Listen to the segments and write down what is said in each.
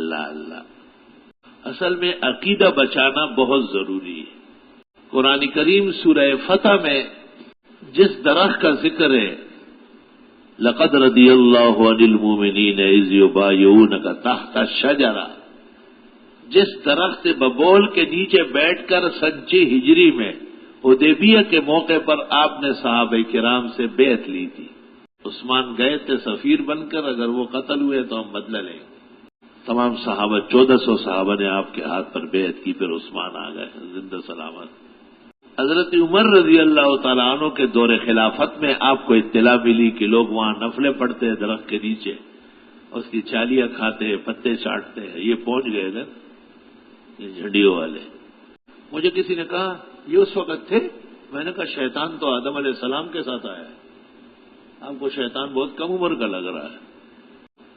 اللہ اللہ، اصل میں عقیدہ بچانا بہت ضروری ہے۔ قرآن کریم سورہ فتح میں جس درخت کا ذکر ہے، لقد رضی اللہ عن المؤمنین اذ یبایعونک تحت الشجرہ، جس درخت ببول کے نیچے بیٹھ کر 5 ہجری میں حدیبیہ کے موقع پر آپ نے صحابہ کرام سے بیعت لی تھی۔ عثمان گئے تھے سفیر بن کر، اگر وہ قتل ہوئے تو ہم بدلہ لیں گے۔ تمام صحابہ 1400 صحابہ نے آپ کے ہاتھ پر بیعت کی، پھر عثمان آ گئے زندہ سلامت۔ حضرت عمر رضی اللہ تعالیٰ عنہ کے دور خلافت میں آپ کو اطلاع ملی کہ لوگ وہاں نفلیں پڑھتے ہیں درخت کے نیچے، اس کی چالیاں کھاتے ہیں، پتے چاٹتے ہیں۔ یہ پہنچ گئے نا یہ جھنڈیوں والے۔ مجھے کسی نے کہا یہ اس وقت تھے؟ میں نے کہا شیطان تو آدم علیہ السلام کے ساتھ آیا ہے، آپ کو شیطان بہت کم عمر کا لگ رہا ہے۔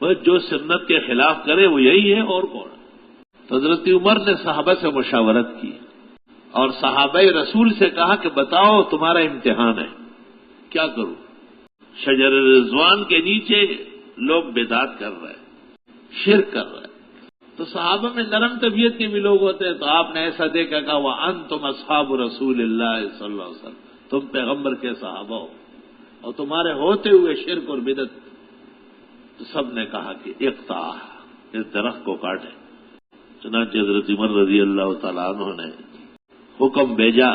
بس جو سنت کے خلاف کرے وہ یہی ہے، اور کون؟ تو حضرت عمر نے صحابہ سے مشاورت کی اور صحابہ رسول سے کہا کہ بتاؤ تمہارا امتحان ہے، کیا کروں؟ شجر رضوان کے نیچے لوگ بدعت کر رہے ہیں، شرک کر رہے ہیں۔ تو صحابہ میں نرم طبیعت کے بھی لوگ ہوتے ہیں، تو آپ نے ایسا دیکھا کہا وَأَنْتُمْ أَصْحَابُ رسول اللہ صلی اللہ علیہ وسلم، تم پیغمبر کے صحابہ ہو اور تمہارے ہوتے ہوئے شرک اور بدعت۔ تو سب نے کہا کہ اقطع، اس درخت کو کاٹے۔ چنانچہ حضرت عمر رضی اللہ تعالیٰ عنہ نے حکم بھیجا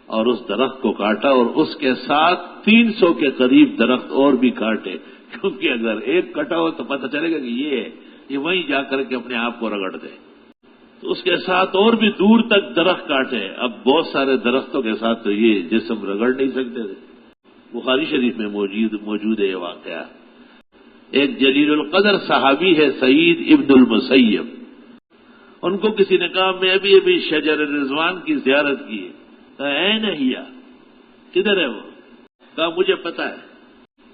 اور اس درخت کو کاٹا، اور اس کے ساتھ 300 کے قریب درخت اور بھی کاٹے، کیونکہ اگر ایک کٹا ہو تو پتہ چلے گا کہ یہ وہیں جا کر کے اپنے آپ کو رگڑ دے۔ تو اس کے ساتھ اور بھی دور تک درخت کاٹے۔ اب بہت سارے درختوں کے ساتھ تو یہ جسم رگڑ نہیں سکتے تھے۔ بخاری شریف میں موجود ہے یہ واقعہ۔ ایک جلیل القدر صحابی ہے سعید ابن المسیب، ان کو کسی نے کہا میں ابھی شجر رضوان کی زیارت کی ہے۔ کہا اے نہیں، کدھر ہے وہ؟ کہا مجھے پتا ہے۔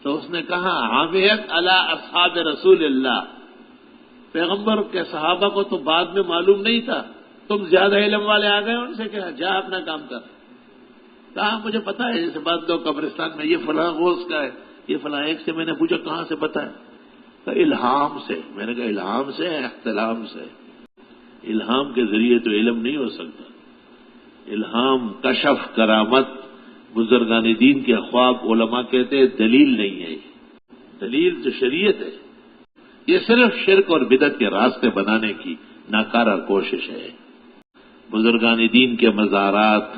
تو اس نے کہا حامیت علی اصحاب رسول اللہ، پیغمبر کے صحابہ کو تو بعد میں معلوم نہیں تھا، تم زیادہ علم والے آ گئے ان سے کہا جا اپنا کام کر۔ کہا مجھے پتا ہے، جیسے بعد لوگ قبرستان میں یہ فلاں غوث کا ہے، یہ فلاں ایک سے میں نے پوچھا کہاں سے پتا ہے؟ کہا الہام سے۔ میں نے کہا الہام سے احتلام سے؟ الہام کے ذریعے تو علم نہیں ہو سکتا۔ الہام، کشف، کرامت، بزرگان دین کے خواب، علماء کہتے ہیں دلیل نہیں ہے، دلیل تو شریعت ہے۔ یہ صرف شرک اور بدعت کے راستے بنانے کی ناکارہ کوشش ہے۔ بزرگان دین کے مزارات،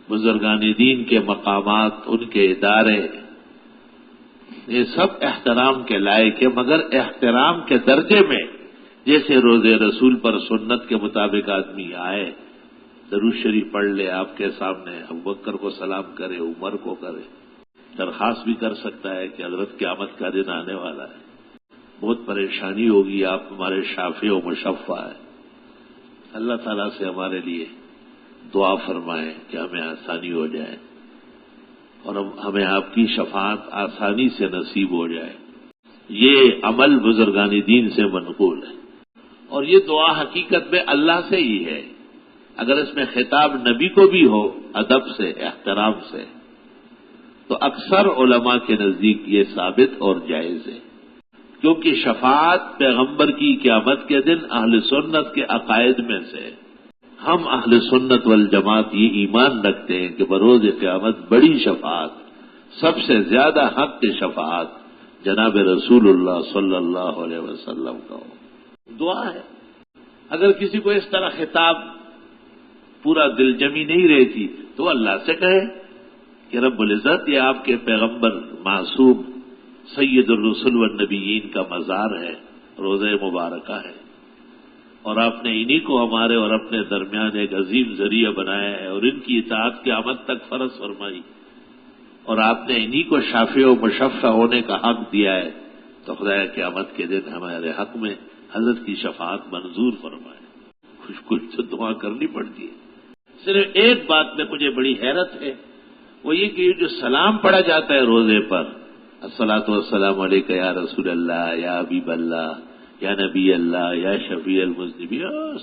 بزرگان دین کے مقامات، ان کے ادارے، یہ سب احترام کے لائق ہے، مگر احترام کے درجے میں جیسے روز رسول پر سنت کے مطابق آدمی آئے، درود شریف پڑھ لے آپ کے سامنے، ابوبکر کو سلام کرے، عمر کو کرے، درخواست بھی کر سکتا ہے کہ حضرت قیامت کا دن آنے والا ہے، بہت پریشانی ہوگی، آپ ہمارے شافع و مشفع ہے، اللہ تعالیٰ سے ہمارے لیے دعا فرمائیں کہ ہمیں آسانی ہو جائے اور ہمیں آپ کی شفاعت آسانی سے نصیب ہو جائے۔ یہ عمل بزرگان دین سے منقول ہے، اور یہ دعا حقیقت میں اللہ سے ہی ہے۔ اگر اس میں خطاب نبی کو بھی ہو ادب سے، احترام سے، تو اکثر علماء کے نزدیک یہ ثابت اور جائز ہے، کیونکہ شفاعت پیغمبر کی قیامت کے دن اہل سنت کے عقائد میں سے۔ ہم اہل سنت والجماعت یہ ایمان رکھتے ہیں کہ بروز قیامت بڑی شفاعت، سب سے زیادہ حق کی شفاعت جناب رسول اللہ صلی اللہ علیہ وسلم کا ہو۔ دعا ہے، اگر کسی کو اس طرح خطاب پورا دل جمی نہیں رہتی تو اللہ سے کہے کہ رب العزت یہ آپ کے پیغمبر معصوم سید الرسل والنبیین کا مزار ہے، روضہ مبارکہ ہے، اور آپ نے انہی کو ہمارے اور اپنے درمیان ایک عظیم ذریعہ بنایا ہے اور ان کی اطاعت قیامت تک فرض فرمائی، اور آپ نے انہی کو شافع و مشفع ہونے کا حق دیا ہے، تو خدا قیامت کے دن ہمارے حق میں حضرت کی شفاعت منظور فرمائے۔ کچھ تو دعا کرنی پڑتی ہے۔ صرف ایک بات میں مجھے بڑی حیرت ہے، وہ یہ کہ جو سلام پڑھا جاتا ہے روزے پر، الصلاۃ والسلام علیک یا رسول اللہ، یا حبیب اللہ، یا نبی اللہ، یا شفیع المذنبین،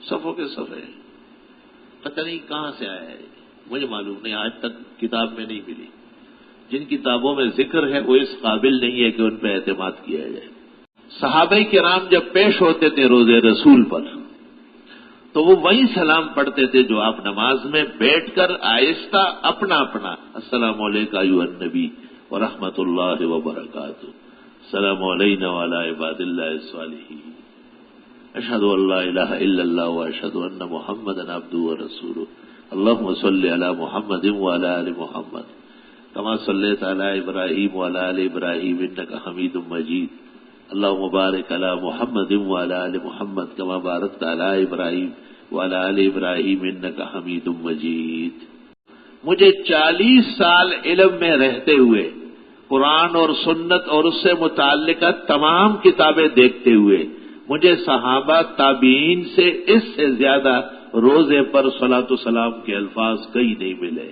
صفوں کے صفحے، پتہ نہیں کہاں سے آیا ہے، مجھے معلوم نہیں، آج تک کتاب میں نہیں ملی۔ جن کتابوں میں ذکر ہے وہ اس قابل نہیں ہے کہ ان پہ اعتماد کیا جائے۔ صحابہ کرام جب پیش ہوتے تھے روزے رسول پر تو وہ وہی سلام پڑھتے تھے جو آپ نماز میں بیٹھ کر آہستہ اپنا اپنا السلام علیکم ایھا النبی ورحمۃ اللہ وبرکاتہ، السلام علینا وعلی عباد اللہ الصالحین، اشہد ان لا الہ الا اللہ واشہد ان محمدا عبدہ ورسولہ، اللہم صلی علی محمد وعلی آل محمد کما صلیت علی ابراہیم وعلی آل ابراہیم انک حمید مجید، اللہم بارک علی محمد وعلی آل محمد کما بارکت علی ابراہیم وعلی آل ابراہیم انک حمید مجید۔ مجھے 40 سال علم میں رہتے ہوئے قرآن اور سنت اور اس سے متعلقہ تمام کتابیں دیکھتے ہوئے مجھے صحابہ تابعین سے اس سے زیادہ روزے پر صلاۃ و سلام کے الفاظ کہیں نہیں ملے۔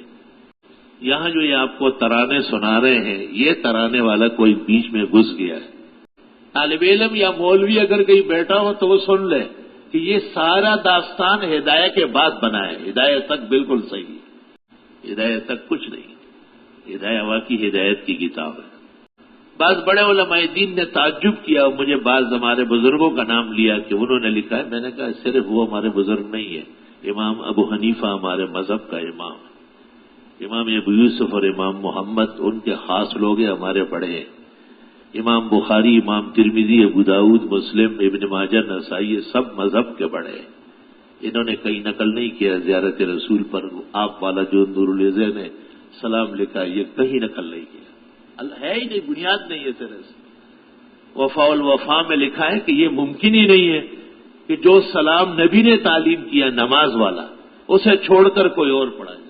یہاں جو یہ آپ کو ترانے سنا رہے ہیں، یہ ترانے والا کوئی بیچ میں گھس گیا ہے۔ طالب علم یا مولوی اگر کہیں بیٹھا ہو تو وہ سن لے کہ یہ سارا داستان ہدایت کے بعد بنا ہے، ہدایت تک بالکل صحیح ہے، ہدایت تک کچھ نہیں، ہدایت واقعی ہدایت کی کتاب ہے۔ بعض بڑے علماء دین نے تعجب کیا، مجھے بعض ہمارے بزرگوں کا نام لیا کہ انہوں نے لکھا ہے، میں نے کہا صرف وہ ہمارے بزرگ نہیں ہے، امام ابو حنیفہ ہمارے مذہب کا امام ہے، امام ابو یوسف اور امام محمد ان کے خاص لوگ ہیں، ہمارے بڑے ہیں، امام بخاری، امام ترمذی، ابو داؤد، مسلم، ابن ماجہ، نسائی، یہ سب مذہب کے بڑے ہیں۔ انہوں نے کہیں نقل نہیں کیا زیارت رسول پر آپ والا جو نور العزہ نے سلام لکھا، یہ کہیں نقل نہیں کیا، ہے ہی نہیں، بنیاد نہیں ہے سر سے۔ وفاء الوفا میں لکھا ہے کہ یہ ممکن ہی نہیں ہے کہ جو سلام نبی نے تعلیم کیا نماز والا اسے چھوڑ کر کوئی اور پڑھا جائے۔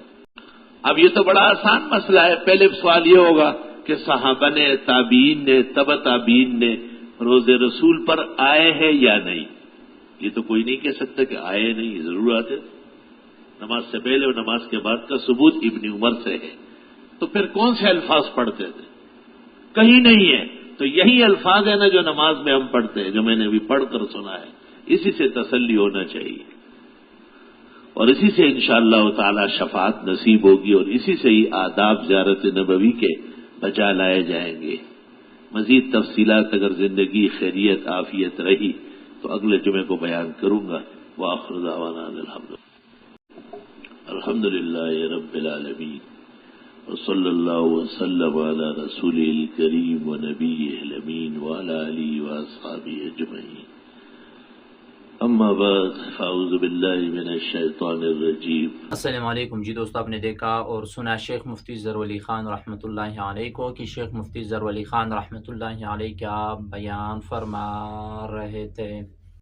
اب یہ تو بڑا آسان مسئلہ ہے، پہلے سوال یہ ہوگا کہ صحابہ نے، تابعین نے، تبع تابعین نے روز رسول پر آئے ہیں یا نہیں؟ یہ تو کوئی نہیں کہہ سکتا کہ آئے نہیں، ضرور آتے، نماز سے پہلے اور نماز کے بعد کا ثبوت ابن عمر سے ہے۔ تو پھر کون سے الفاظ پڑھتے تھے؟ کہیں نہیں ہے۔ تو یہی الفاظ ہے نا جو نماز میں ہم پڑھتے ہیں، جو میں نے ابھی پڑھ کر سنا ہے، اسی سے تسلی ہونا چاہیے، اور اسی سے انشاءاللہ تعالی شفاعت نصیب ہوگی، اور اسی سے ہی آداب زیارت نبوی کے بجا لائے جائیں گے۔ مزید تفصیلات اگر زندگی خیریت عافیت رہی تو اگلے جمعے کو بیان کروں گا۔ وآخر دعوانا الحمدللہ رب العالمین، وصلی اللہ وسلم علی رسولہ الکریم ونبیہ الامین وعلی آلہ واصحابہ اجمعین، اما بعد فاعوذ باللہ من الشیطان الرجیم۔ السلام علیکم جی دوستو، آپ نے دیکھا اور سنا شیخ مفتی ظہور علی خان رحمۃ اللہ علیہ کو کہ شیخ مفتی ظہور علی خان رحمۃ اللہ علیہ کیا بیان فرما رہے تھے۔